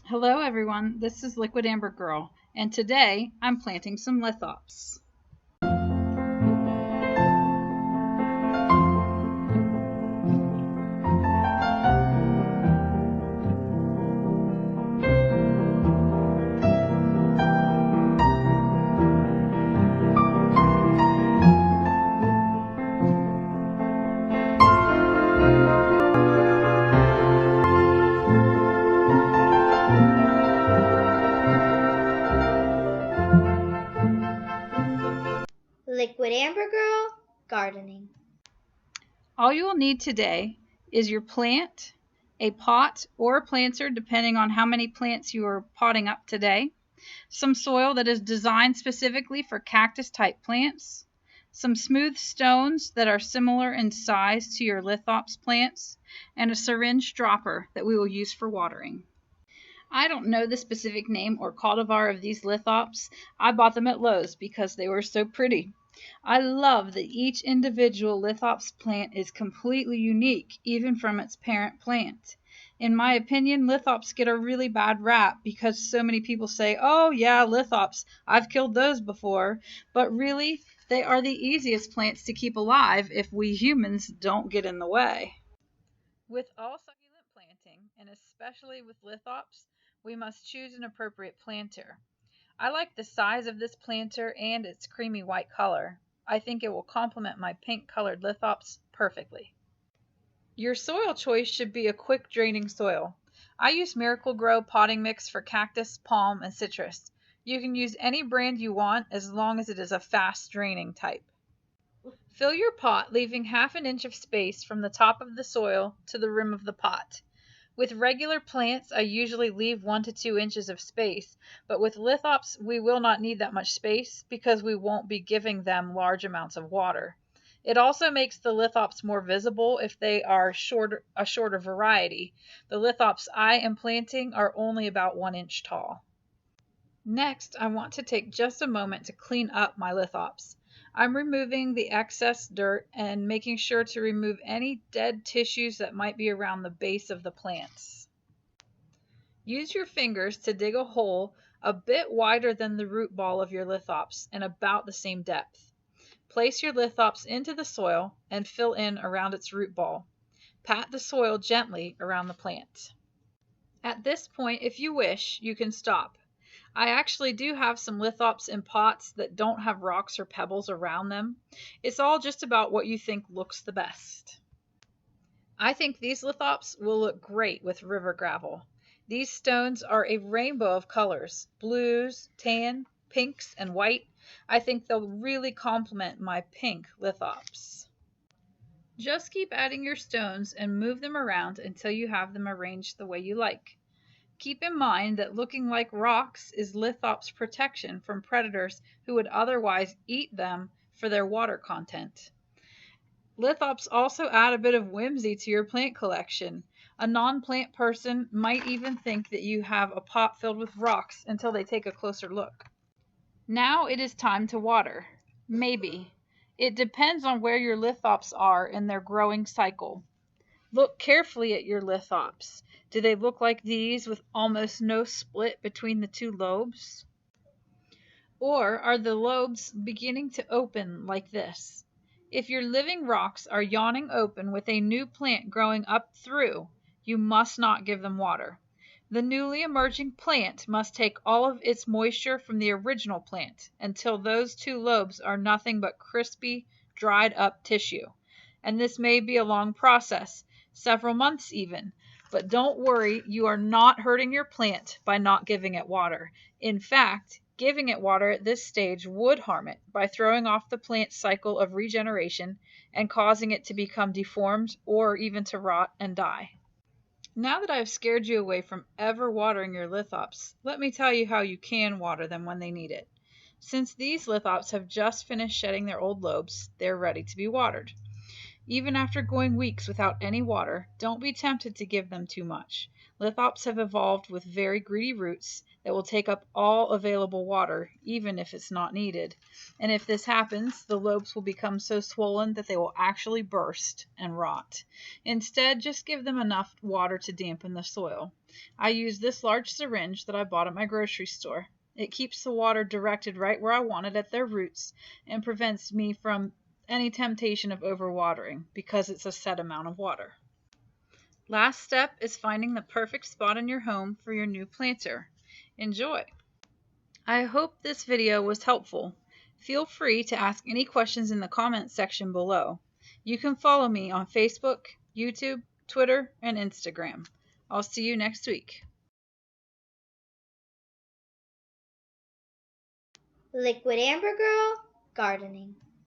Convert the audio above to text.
Hello everyone, this is Liquid Amber Girl, and today I'm planting some lithops. Liquid Amber Girl Gardening. All you will need today is your plant, a pot or a planter depending on how many plants you are potting up today, some soil that is designed specifically for cactus type plants, some smooth stones that are similar in size to your lithops plants, and a syringe dropper that we will use for watering. I don't know the specific name or cultivar of these lithops. I bought them at Lowe's because they were so pretty. I love that each individual lithops plant is completely unique, even from its parent plant. In my opinion, lithops get a really bad rap because so many people say, oh yeah, lithops, I've killed those before. But really, they are the easiest plants to keep alive if we humans don't get in the way. With all succulent planting, and especially with lithops, we must choose an appropriate planter. I like the size of this planter and its creamy white color. I think it will complement my pink colored lithops perfectly. Your soil choice should be a quick draining soil. I use Miracle Grow potting mix for cactus, palm, and citrus. You can use any brand you want as long as it is a fast draining type. Fill your pot, leaving half an inch of space from the top of the soil to the rim of the pot. With regular plants, I usually leave 1 to 2 inches of space, but with lithops, we will not need that much space because we won't be giving them large amounts of water. It also makes the lithops more visible if they are a shorter variety. The lithops I am planting are only about 1 inch tall. Next, I want to take just a moment to clean up my lithops. I'm removing the excess dirt and making sure to remove any dead tissues that might be around the base of the plants. Use your fingers to dig a hole a bit wider than the root ball of your lithops and about the same depth. Place your lithops into the soil and fill in around its root ball. Pat the soil gently around the plant. At this point, if you wish, you can stop. I actually do have some lithops in pots that don't have rocks or pebbles around them. It's all just about what you think looks the best. I think these lithops will look great with river gravel. These stones are a rainbow of colors, blues, tan, pinks, and white. I think they'll really complement my pink lithops. Just keep adding your stones and move them around until you have them arranged the way you like. Keep in mind that looking like rocks is lithops' protection from predators who would otherwise eat them for their water content. Lithops also add a bit of whimsy to your plant collection. A non-plant person might even think that you have a pot filled with rocks until they take a closer look. Now it is time to water. Maybe. It depends on where your lithops are in their growing cycle. Look carefully at your lithops. Do they look like these with almost no split between the two lobes? Or are the lobes beginning to open like this? If your living rocks are yawning open with a new plant growing up through, you must not give them water. The newly emerging plant must take all of its moisture from the original plant until those two lobes are nothing but crispy, dried up tissue. And this may be a long process, several months even. But don't worry, you are not hurting your plant by not giving it water. In fact, giving it water at this stage would harm it by throwing off the plant's cycle of regeneration and causing it to become deformed or even to rot and die. Now that I've scared you away from ever watering your lithops, let me tell you how you can water them when they need it. Since these lithops have just finished shedding their old lobes, they're ready to be watered. Even after going weeks without any water, don't be tempted to give them too much. Lithops have evolved with very greedy roots that will take up all available water, even if it's not needed. And if this happens, the lobes will become so swollen that they will actually burst and rot. Instead, just give them enough water to dampen the soil. I use this large syringe that I bought at my grocery store. It keeps the water directed right where I want it at their roots and prevents me from any temptation of overwatering because it's a set amount of water. Last step is finding the perfect spot in your home for your new planter. Enjoy! I hope this video was helpful. Feel free to ask any questions in the comments section below. You can follow me on Facebook, YouTube, Twitter, and Instagram. I'll see you next week. Liquid Amber Girl Gardening.